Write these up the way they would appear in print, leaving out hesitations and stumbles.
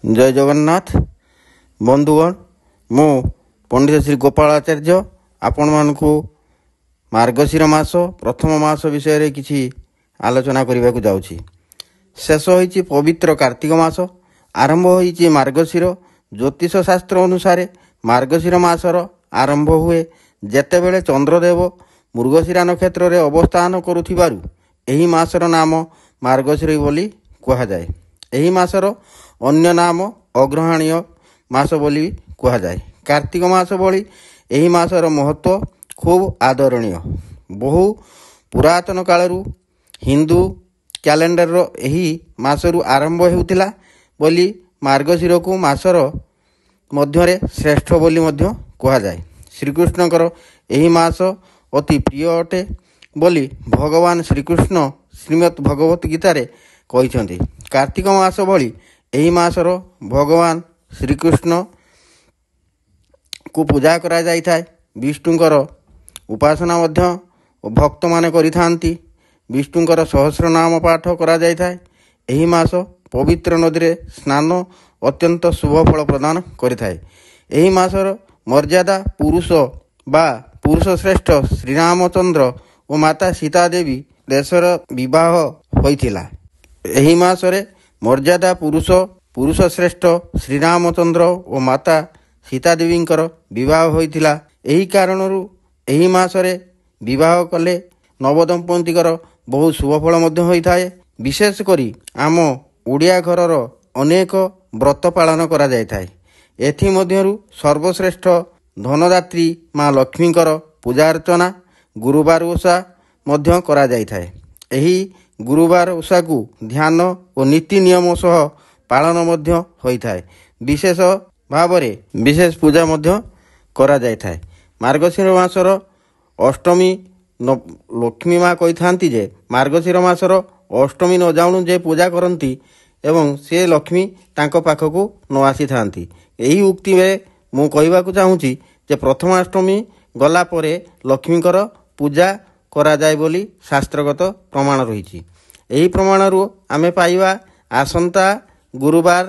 जय जगन्नाथ बंधुगण मु पंडित श्री गोपाल आचार्य आपण मानकु मार्गशीर मास प्रथम मास विषय किछि आलोचना करने को जाउछि। शेष होइछि पवित्र कार्तिक मास आरंभ होइछि मार्गशीर। ज्योतिष शास्त्र अनुसार मार्गशीर मासर आरंभ हुए जेतेबेले चंद्रदेव मृगशिरा नक्षत्र रे अवस्थान करुथिबारु एही मासर नाम मार्गशीर बोली कहा जाए। एही मासर अन्य नाम अग्रहाणीय मास बोली कहा जाए। कार्तिक मास बोली एही मासर महत्व खूब आदरणीय। बहु पुरातन कालरू हिंदू कैलेंडर एही मासरू आरंभ हेउतिला बोली मार्गशीर को मासर मध्यरे श्रेष्ठ बोली मध्य कहा जाए। श्रीकृष्णकर एही मास अति प्रिय अटे बोली भगवान श्रीकृष्ण श्रीमद् भगवत गीता रे कहिसेंती। कार्तिक मास बोली एही मासर भगवान श्रीकृष्ण को पूजा करा जाई थाए। विष्णुकर उपासना मध्य भक्त माने करिथांती। विष्णुकर सहस्र नाम पाठ करा जाई थाए। एही मास पवित्र नदी रे स्नान अत्यंत शुभ फल प्रदान करिथाए। एही मासर मर्यादा पुरुष बा पुरुष श्रेष्ठ श्रीरामचंद्र और माता सीता देवी देशर विवाह होइथिला। एही मासरे मर्यादा पुरुष श्रेष्ठ श्रीरामचंद्र और माता सीता देवींकर विवाह होइथिला। एही कारणरू एही मासरे विवाह कले नवदंपतिकर बहु शुभफल मध्य होइथाए। विशेष करी आम ओडिया घरर अनेक व्रत पालन करा जायथाए। एथि मध्यरु सर्वश्रेष्ठ धनदात्री माँ लक्ष्मीकर पूजा अर्चना गुरुवार ओषा मध्य करा जायथाए। एही गुरुवार ओषा को ध्यान और नीति नियम सह पालन मध्य होइथाए। विशेष भावरे विशेष पूजा मध्य करा जायथाए। मार्गशीर मासर अष्टमी लक्ष्मी माँ कही जे मार्गशीर मासर अष्टमी न जाणु जे पूजा करती एवं से लक्ष्मी तांको पाखकु न आसी थांती। एही उक्ति में मु कहबाकू चाहूँगी जे प्रथमाष्टमी गला परे लक्ष्मीकर पूजा करा जाय बोली शास्त्रगत प्रमाण रही। एही प्रमाणरू आमे पाइबा आसंता गुरुवार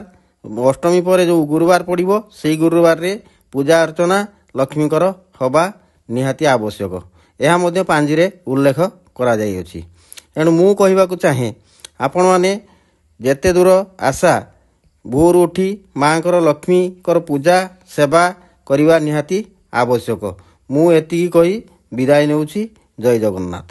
अष्टमी पर जो गुरुवार पड़िबो सेही गुरुवार रे पूजा अर्चना लक्ष्मीकर हवा निहाती आवश्यक। यह मध्य पांजिरे उल्लेख करा जाई अछि। एणु मु कहबाकू चाहे आपण माने जेते दूर आशा भोर उठी माँकर लक्ष्मीकर पूजा सेवा करवा निहाती आवश्यक। मु एतिकी कही विदाय नेउछि। जय जगन्नाथ।